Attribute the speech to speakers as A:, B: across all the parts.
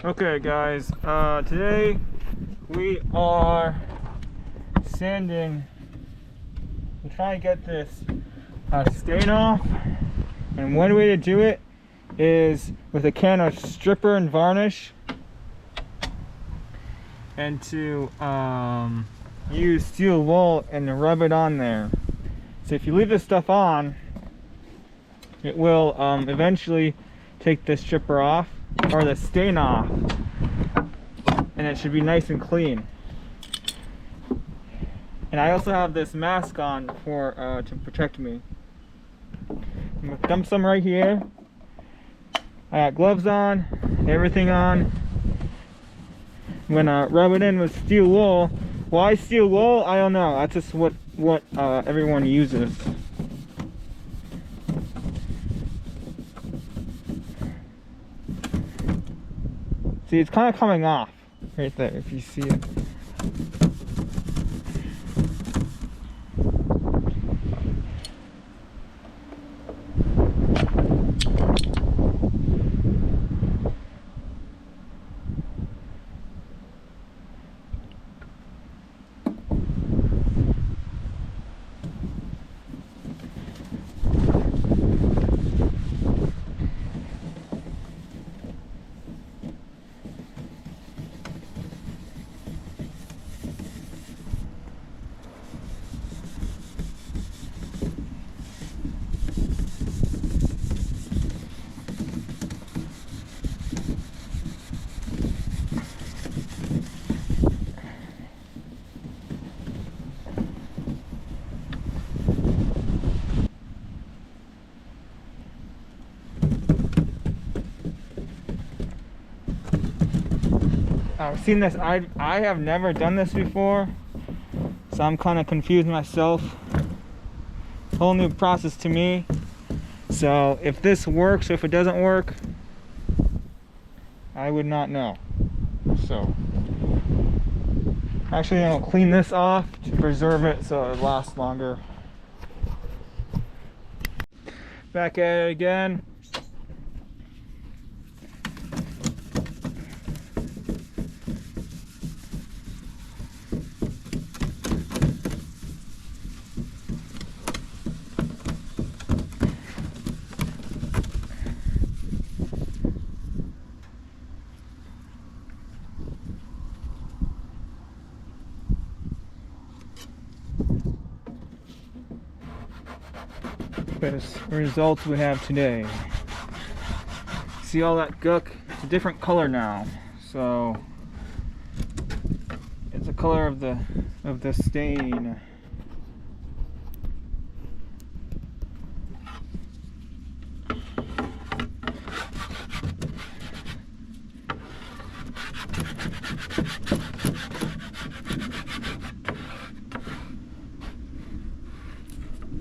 A: Okay guys, today we are sanding and trying to get this stain off, and one way to do it is with a can of stripper and varnish, and to use steel wool and rub it on there. So if you leave this stuff on, it will eventually take the stripper off or the stain off, and it should be nice and clean. And I also have this mask on for to protect me. I'm gonna dump some right here. I got gloves on, everything on. I'm gonna rub it in with steel wool. Why steel wool? I don't know. That's just what everyone uses. See, it's kind of coming off right there if you see it. I've seen this. I have never done this before, so I'm kind of confused myself. Whole new process to me. So if this works or if it doesn't work, I would not know. So actually, I'm gonna clean this off to preserve it so it lasts longer. Back at it again. Best results we have today. See all that gook? It's a different color now, so it's the color of the stain.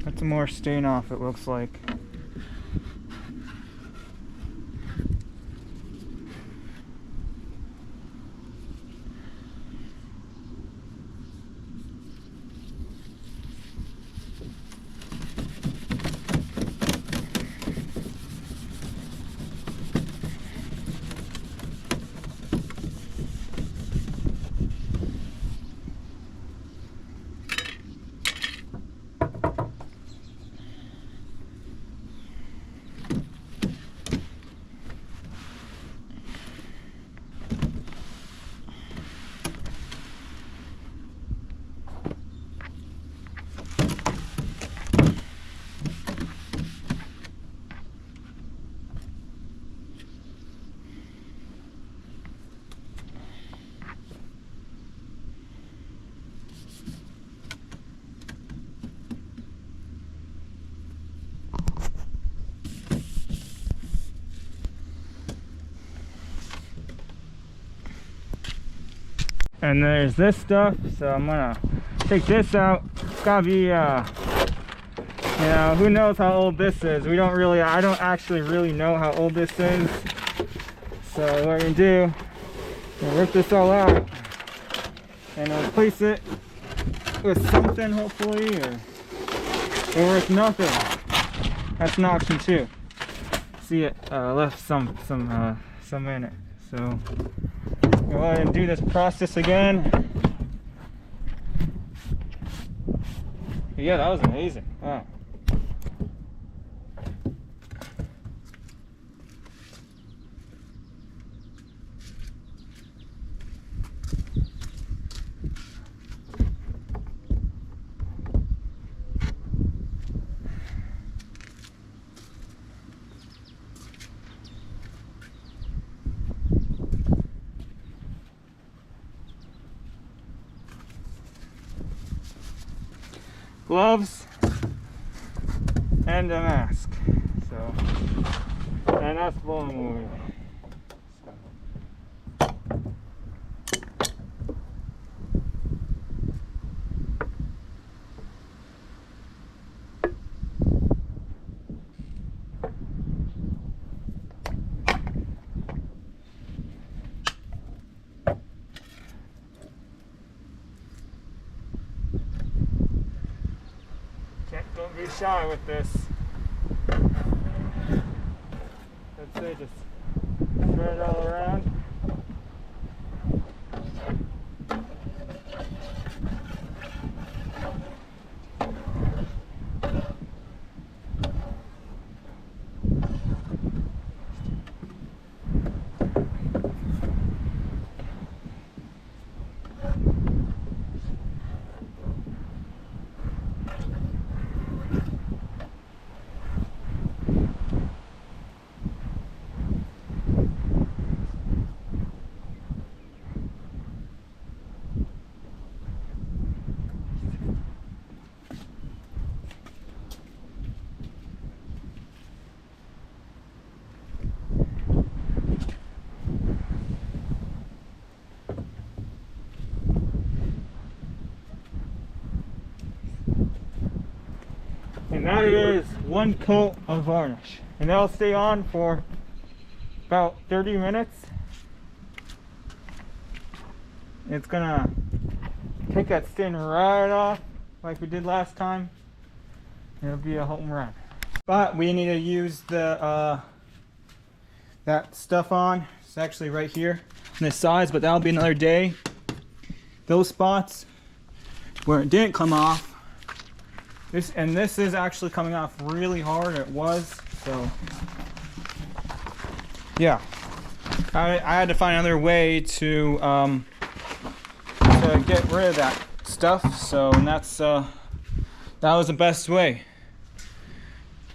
A: That's more stain off, it looks like. And there's this stuff, so I'm gonna take this out. It's gotta be, you know, who knows how old this is. I don't actually really know how old this is. So what we're gonna do, we'll rip this all out and replace it with something, hopefully, or with nothing. That's an option too. See, it left some in it. So go ahead and do this process again. Yeah, that was amazing. Wow. Gloves and a mask. So, and that's blowing away. Don't be shy with this. Let's say just spread it all around. And that is one coat of varnish. And that'll stay on for about 30 minutes. It's gonna take that stain right off like we did last time. It'll be a home run. But we need to use the that stuff on. It's actually right here on this size, but that'll be another day. Those spots where it didn't come off. This is actually coming off really hard. It was, so yeah. I had to find another way to get rid of that stuff. So, and that's that was the best way.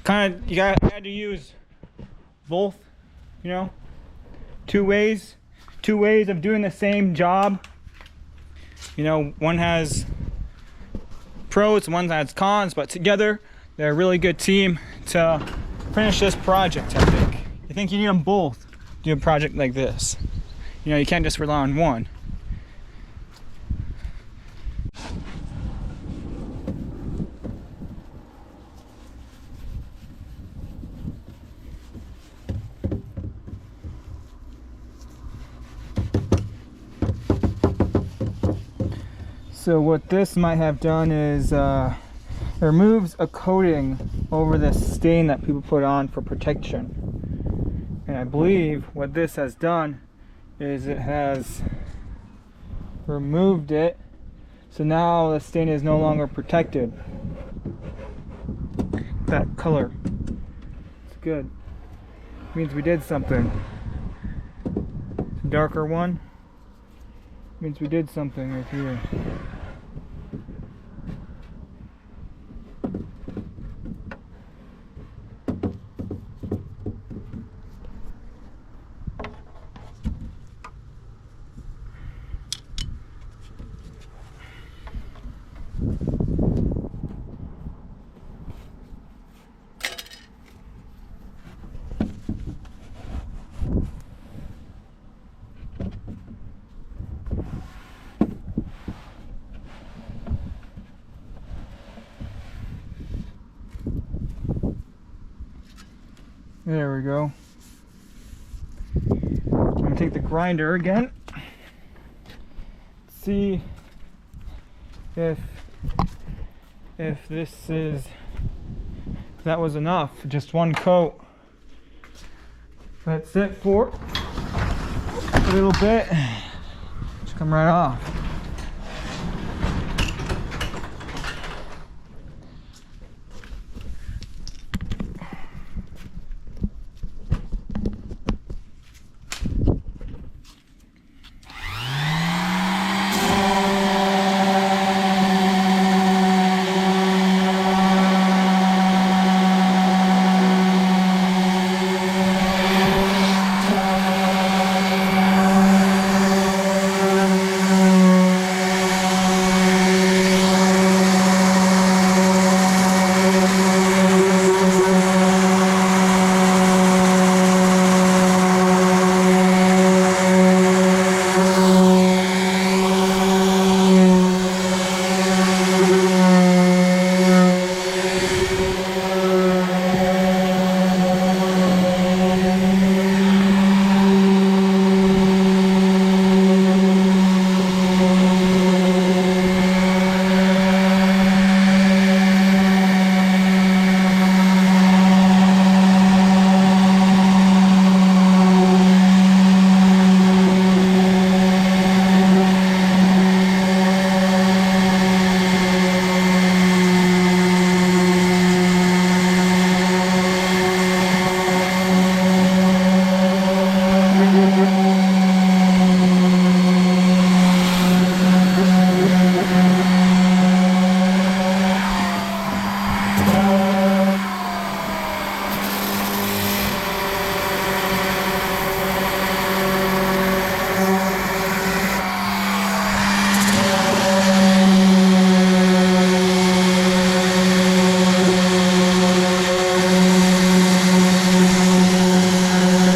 A: I had to use both, you know, two ways of doing the same job. You know, one has pros, one has cons, but together they're a really good team to finish this project. I think you need them both to do a project like this. You know, you can't just rely on one. So what this might have done is it removes a coating over this stain that people put on for protection. And I believe what this has done is it has removed it, so now the stain is no longer protected. That color, it's good. Means we did something. Darker one means we did something right here. There we go. I'm gonna take the grinder again. See if that was enough. Just one coat. That's it for a little bit, just come right off.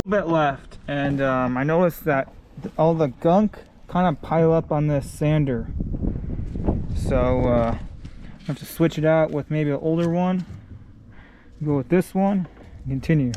A: Bit left, and I noticed that all the gunk kind of pile up on this sander, so I have to switch it out with maybe an older one, go with this one, and continue.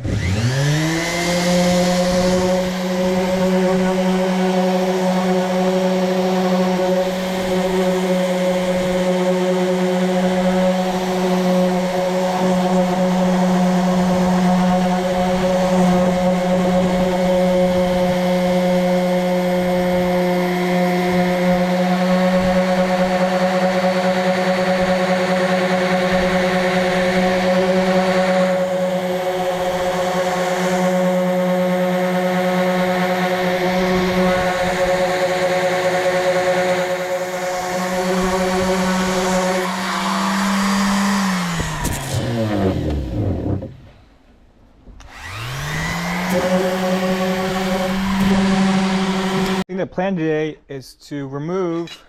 A: I think the plan today is to remove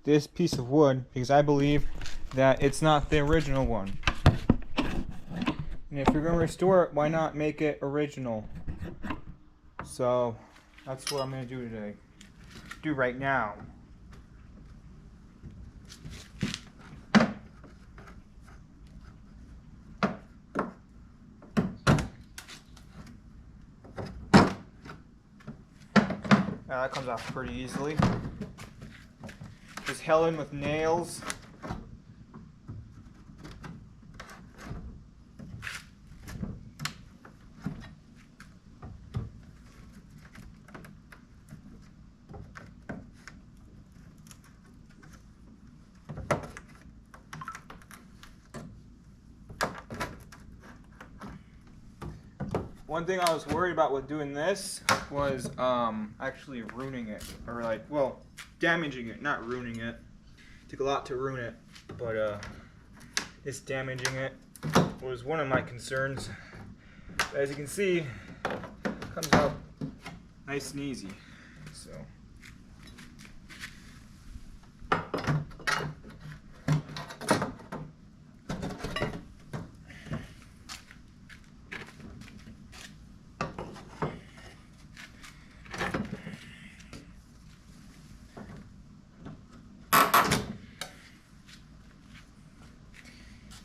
A: this piece of wood because I believe that it's not the original one. And if you're going to restore it, why not make it original? So that's what I'm going to do today. Do right now. That comes off pretty easily. Just held in with nails. One thing I was worried about with doing this was actually ruining it, or like, well, damaging it, not ruining it. It took a lot to ruin it, but just damaging it was one of my concerns. But as you can see, it comes out nice and easy. So.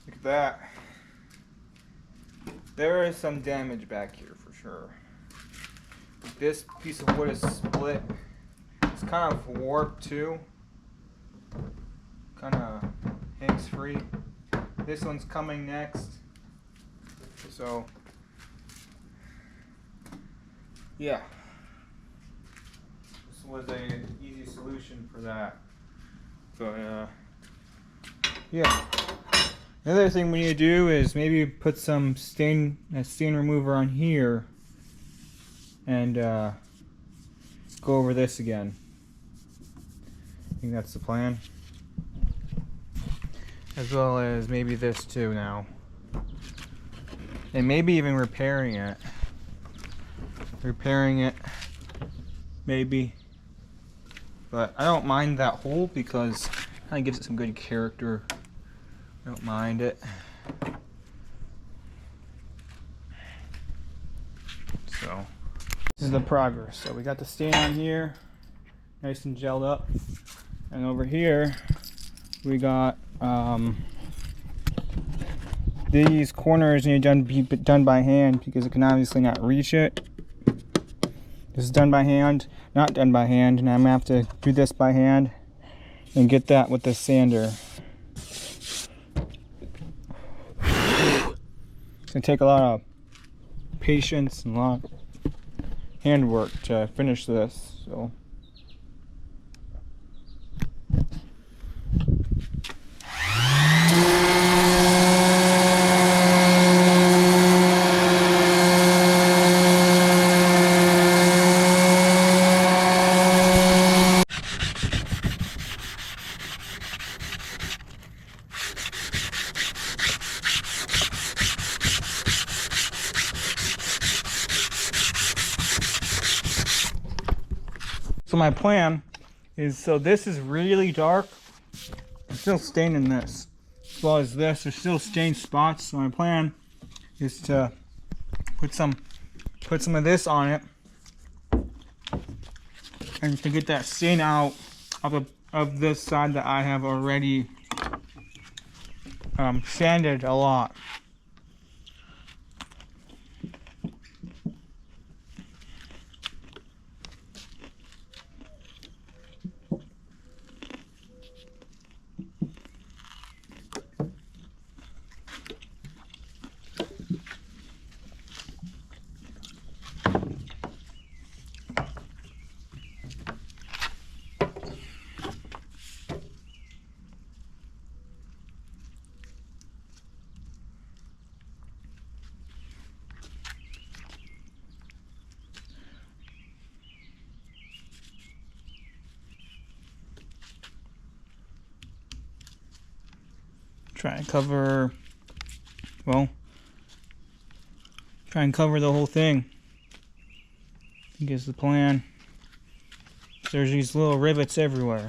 A: Look at that. There is some damage back here for sure. This piece of wood is split. It's kind of warped too. Kind of hangs free. This one's coming next. So, yeah. was a easy solution for that. But yeah. The other thing we need to do is maybe put some stain remover on here and go over this again. I think that's the plan. As well as maybe this too now. And maybe even repairing it. Maybe. But I don't mind that hole because it kind of gives it some good character. I don't mind it. So, this is the progress. So we got the stain on here, nice and gelled up. And over here, we got these corners need to be done by hand because it can obviously not reach it. This is done by hand, not done by hand, and I'm gonna have to do this by hand and get that with the sander. It's gonna take a lot of patience and a lot of handwork to finish this. So. So my plan is, so this is really dark. I'm still staining this. As well as this, there's still stained spots. So my plan is to put some of this on it and to get that stain out of this side that I have already sanded a lot. Try and cover the whole thing. I think is the plan. There's these little rivets everywhere.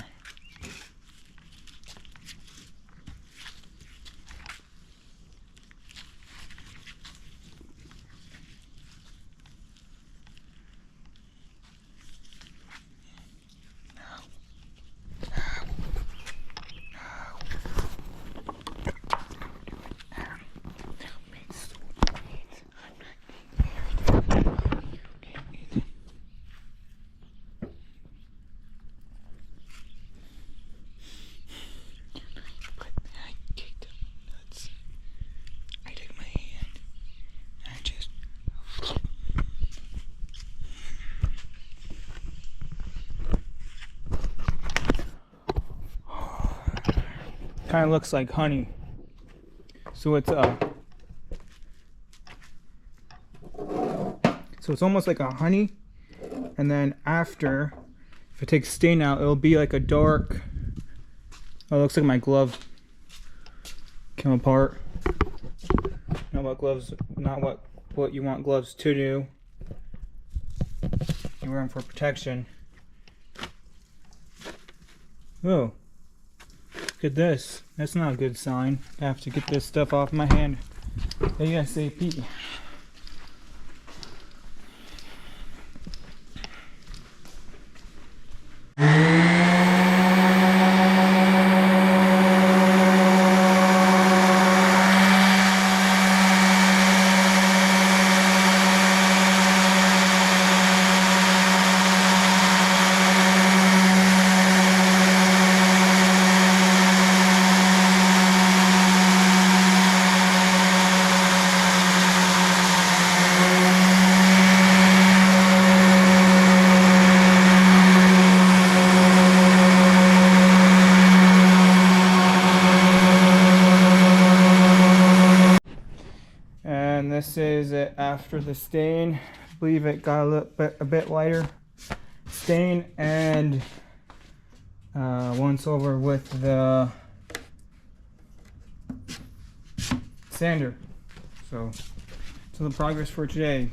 A: Kind of looks like honey. So it's almost like a honey, and then after, if I take stain out, it'll be like a dark. Oh, it looks like my glove came apart. Not what you want gloves to do. You wear them for protection. Oh. Look at this. That's not a good sign. I have to get this stuff off my hand ASAP. this is it after the stain. I believe it got a bit lighter stain, and once over with the sander. So the progress for today.